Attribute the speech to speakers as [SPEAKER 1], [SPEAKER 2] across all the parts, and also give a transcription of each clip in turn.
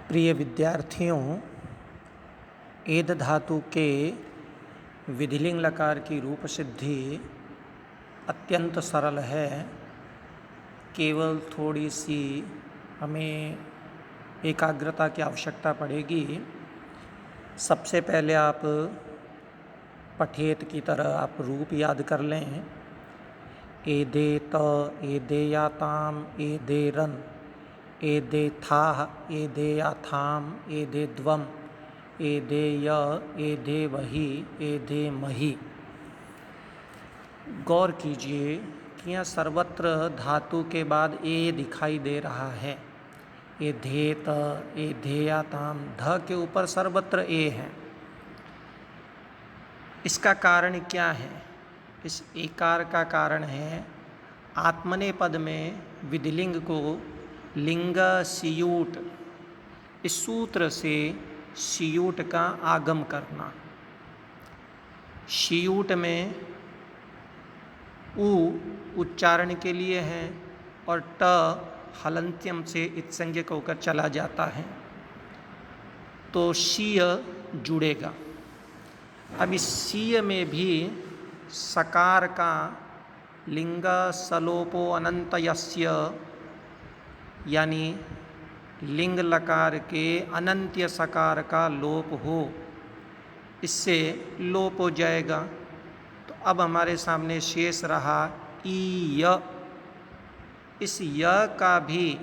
[SPEAKER 1] प्रिय विद्यार्थियों, एद धातु के विधिलिंग लकार की रूप सिद्धि अत्यंत सरल है। केवल थोड़ी सी हमें एकाग्रता की आवश्यकता पड़ेगी। सबसे पहले आप पठेत की तरह आप रूप याद कर लें। एदे त, एदे याताम, एदे रन, एदे थाह, एदे याथाम, एदे द्वम, एदे य, एदे वही, एदे मही। गौर कीजिए कि यहाँ सर्वत्र धातु के बाद ए दिखाई दे रहा है। एधेत, एधेयाताम, ध के ऊपर सर्वत्र ए है। इसका कारण क्या है? इस एकार का कारण है आत्मने पद में विधिलिंग को लिंग सियूट, इस सूत्र से सियूट का आगम करना। सियूट में उ उच्चारण के लिए है और ट हलंत्यम से इत्संज्ञक होकर चला जाता है, तो शीय जुड़ेगा। अब इस शीय में भी सकार का लिंग सलोपो अनंतयस्य, यानी लिंग लकार के अनंत्य सकार का लोप हो, इससे लोप हो जाएगा। तो अब हमारे सामने शेष रहा ईय। इस य का भी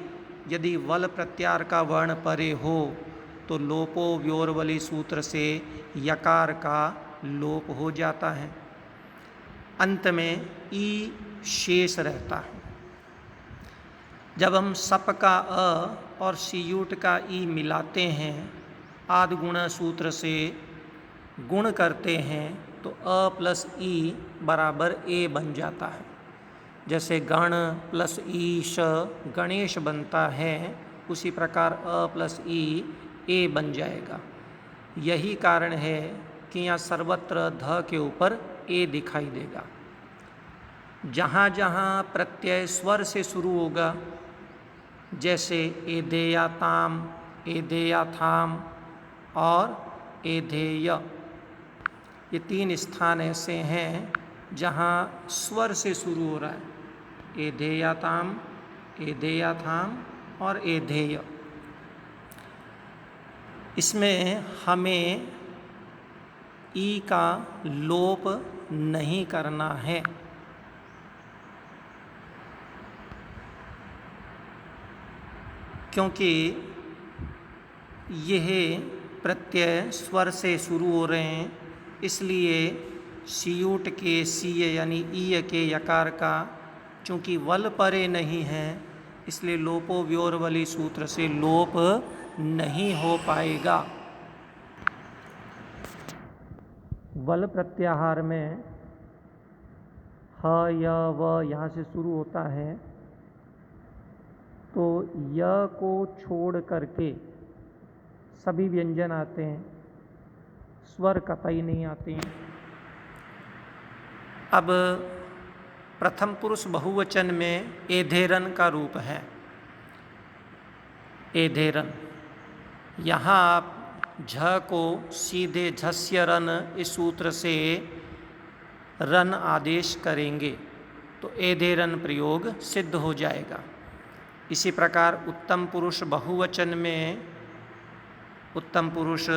[SPEAKER 1] यदि वल प्रत्यार का वर्ण परे हो तो लोपो व्योरवली सूत्र से यकार का लोप हो जाता है। अंत में ई शेष रहता है। जब हम सप का अ और सियूट का ई मिलाते हैं, आदि गुण सूत्र से गुण करते हैं, तो अ प्लस ई बराबर ए बन जाता है। जैसे गण प्लस ईश गणेश बनता है, उसी प्रकार अ प्लस ई ए बन जाएगा। यही कारण है कि यहाँ सर्वत्र ध के ऊपर ए दिखाई देगा। जहाँ जहाँ प्रत्यय स्वर से शुरू होगा, जैसे एदेयाताम, एदेयाथाम और एधेय, ये तीन स्थान ऐसे हैं जहाँ स्वर से शुरू हो रहा है। एधेयाताम, एधेयाथाम और एधेय। इसमें हमें ई का लोप नहीं करना है। क्योंकि यह प्रत्यय स्वर से शुरू हो रहे हैं, इसलिए सियूट के सीय यानी ईय के यकार का चूँकि वल परे नहीं है, इसलिए लोपो व्योरवली सूत्र से लोप नहीं हो पाएगा। वल प्रत्याहार में ह य व यहाँ से शुरू होता है, तो य को छोड़ करके सभी व्यंजन आते हैं, स्वर कतई नहीं आते हैं। अब प्रथम पुरुष बहुवचन में एधेरन का रूप है, एधेरन। यहाँ आप झ को सीधे झस्य रन इस सूत्र से रन आदेश करेंगे तो एधेरन प्रयोग सिद्ध हो जाएगा। इसी प्रकार उत्तम पुरुष बहुवचन में, उत्तम पुरुष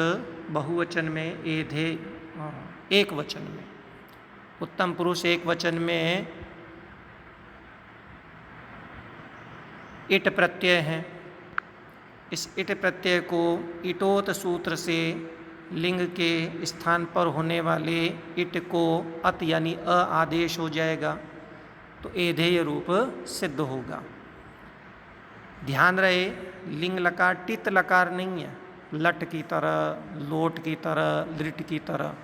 [SPEAKER 1] बहुवचन में एधे, एक वचन में, उत्तम पुरुष एक वचन में इट प्रत्यय है। इस इट प्रत्यय को इटोत सूत्र से लिंग के स्थान पर होने वाले इट को अत यानी अ आदेश हो जाएगा, तो एधेय रूप सिद्ध होगा। ध्यान रहे, लिंग लकार टित लकार नहीं है, लट की तरह, लोट की तरह, लिट की तरह।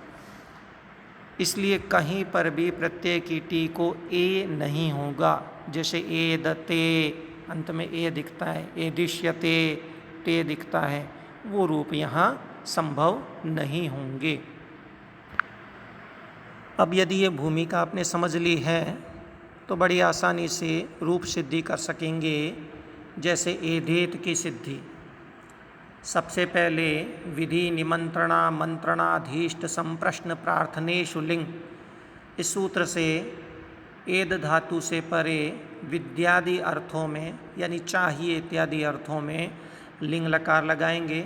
[SPEAKER 1] इसलिए कहीं पर भी प्रत्यय की टी को ए नहीं होगा। जैसे एदते अंत में ए दिखता है, एदिश्यते ते दिखता है, वो रूप यहाँ संभव नहीं होंगे। अब यदि ये भूमिका आपने समझ ली है तो बड़ी आसानी से रूप सिद्धि कर सकेंगे। जैसे एधेत की सिद्धि, सबसे पहले विधि निमंत्रणा मंत्रणाधीष्ट संप्रश्न प्रार्थनेषु लिंग, इस सूत्र से एद धातु से परे विद्यादि अर्थों में यानी चाहिए इत्यादि अर्थों में लिंग लकार लगाएंगे।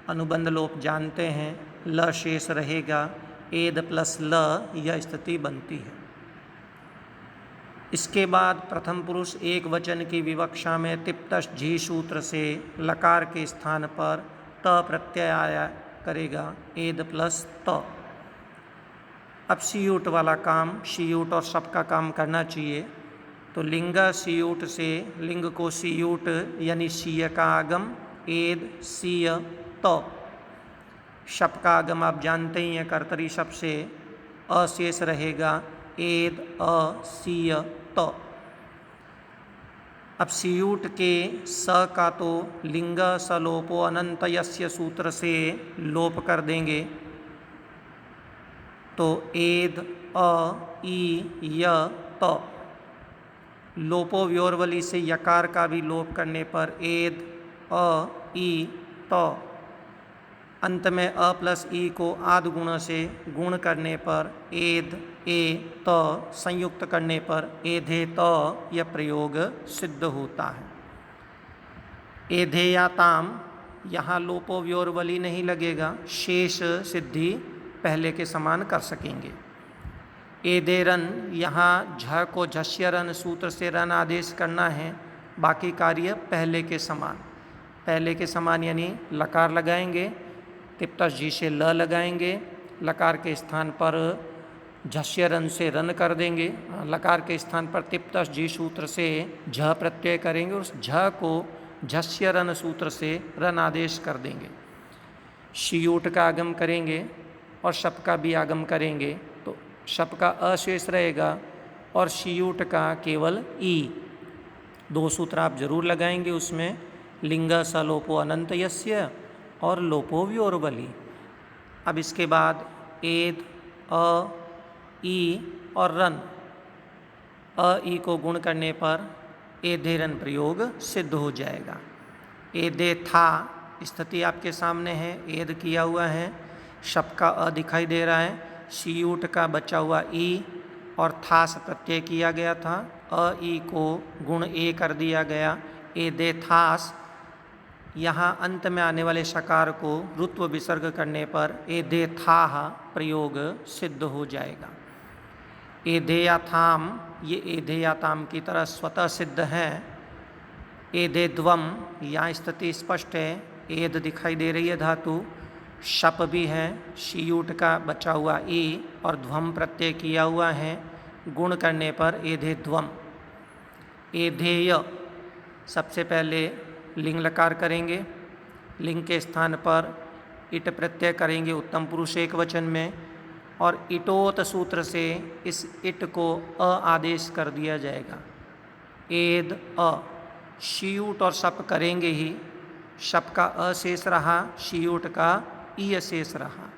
[SPEAKER 1] अनुबंध लोप जानते हैं, ल शेष रहेगा, एद प्लस ल यह स्थिति बनती है। इसके बाद प्रथम पुरुष एक वचन की विवक्षा में तिप्तश झी सूत्र से लकार के स्थान पर त प्रत्यय आया करेगा, एद प्लस त। अब सीयूट वाला काम, सीयूट और शप का काम करना चाहिए। तो लिंग सीयूट से लिंग को सीयूट यानी सीय का आगम, एद सीय त। शप का आगम आप जानते ही हैं, कर्तरी शप से अशेष रहेगा, एद अ सीय त। अब सीयूट के स का तो लिंग सलोपो अनंत यस्य सूत्र से लोप कर देंगे। तो एद अ ई य त। लोपो व्योरवली से यकार का भी लोप करने पर एद अ ई त। अंत में अ प्लस ई को आद गुण से गुण करने पर एद ए त संयुक्त करने पर एधे त यह प्रयोग सिद्ध होता है। एधेयाताम, यहाँ लोपो व्योरवली नहीं लगेगा, शेष सिद्धि पहले के समान कर सकेंगे। एदेरन, यहाँ झ को झस्य रन सूत्र से रन आदेश करना है, बाकी कार्य पहले के समान। पहले के समान यानी लकार लगाएंगे, तिप्तश जी से ल लगाएंगे, लकार के स्थान पर झस्य रन से रन कर देंगे, लकार के स्थान पर तिप्तश जी सूत्र से झ प्रत्यय करेंगे, उस झ को झस्य रन सूत्र से रन आदेश कर देंगे। सीयूट का आगम करेंगे और शप का भी आगम करेंगे, तो शप का अशेष रहेगा और सीयूट का केवल ई। दो सूत्र आप जरूर लगाएंगे उसमें, लिंग सलोपो अनंत यस्य और लोपो व्योरवली। अब इसके बाद एद अ ई और रन, अ ई को गुण करने पर एधेरन प्रयोग सिद्ध हो जाएगा। एदे था स्थिति आपके सामने है, एद किया हुआ है, शप का अ दिखाई दे रहा है, सीयूट का बचा हुआ ई और था से प्रत्यय किया गया था, अ ई को गुण ए कर दिया गया, एदे थास। यहाँ अंत में आने वाले शकार को रुत्व विसर्ग करने पर एदे थाह प्रयोग सिद्ध हो जाएगा। एधेयाथाम, ये एधेयाताम की तरह स्वतः सिद्ध है। एदे द्वम, यहाँ स्थिति स्पष्ट है, एद दिखाई दे रही है धातु, शप भी है, सीयूट का बचा हुआ ई और ध्वम प्रत्यय किया हुआ है, गुण करने पर एधे ध्वम। एधेय, सबसे पहले लिंग लकार करेंगे, लिंग के स्थान पर इट प्रत्यय करेंगे उत्तम पुरुष एक वचन में, और इटोत सूत्र से इस इट को अ आदेश कर दिया जाएगा, एद अ। सीयूट और शप करेंगे ही, शप का अ शेष रहा, सीयूट का ई शेष रहा,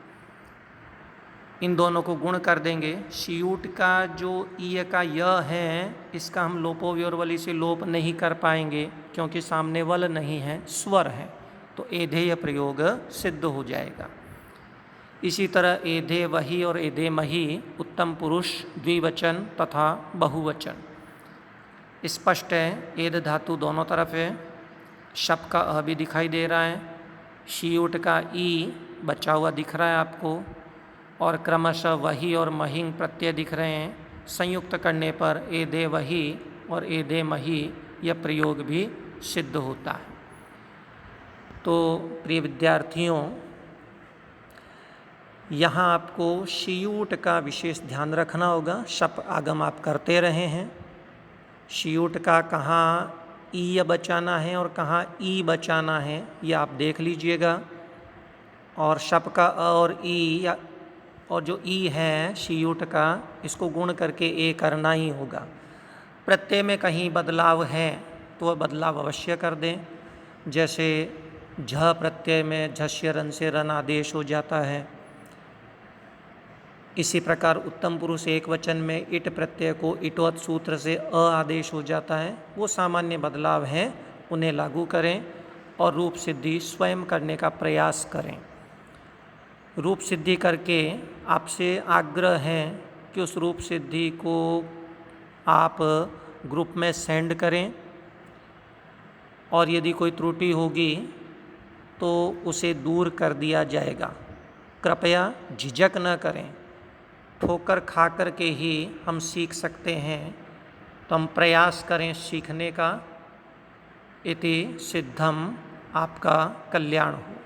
[SPEAKER 1] इन दोनों को गुण कर देंगे। सीयूट का जो ई का य है, इसका हम लोपो व्योरवली से लोप नहीं कर पाएंगे क्योंकि सामने वल नहीं है, स्वर है, तो एधेय प्रयोग सिद्ध हो जाएगा। इसी तरह एधे वही और एधे मही उत्तम पुरुष द्विवचन तथा बहुवचन स्पष्ट है, एद धातु दोनों तरफ है, शप का अ भी दिखाई दे रहा है, सीयूट का ई बचा हुआ दिख रहा है आपको, और क्रमशः वही और महिंग प्रत्यय दिख रहे हैं, संयुक्त करने पर एदे वही और एदे मही यह प्रयोग भी सिद्ध होता है। तो प्रिय विद्यार्थियों, यहाँ आपको सीयूट का विशेष ध्यान रखना होगा। शप आगम आप करते रहे हैं, सीयूट का कहाँ ई बचाना है और कहाँ ई बचाना है ये आप देख लीजिएगा। और शप का अ और ई और जो ई है सीयूट का, इसको गुण करके ए करना ही होगा। प्रत्यय में कहीं बदलाव है तो वह बदलाव अवश्य कर दें, जैसे झ प्रत्यय में झस्य रन से रन आदेश हो जाता है। इसी प्रकार उत्तम पुरुष एक वचन में इट प्रत्यय को इटोत सूत्र से अ आदेश हो जाता है, वो सामान्य बदलाव हैं, उन्हें लागू करें। और रूप सिद्धि स्वयं करने का प्रयास करें। रूप सिद्धि करके आपसे आग्रह है कि उस रूप सिद्धि को आप ग्रुप में सेंड करें और यदि कोई त्रुटि होगी तो उसे दूर कर दिया जाएगा। कृपया झिझक न करें। ठोकर खा कर के ही हम सीख सकते हैं, तो हम प्रयास करें सीखने का। इति सिद्धम। आपका कल्याण हो।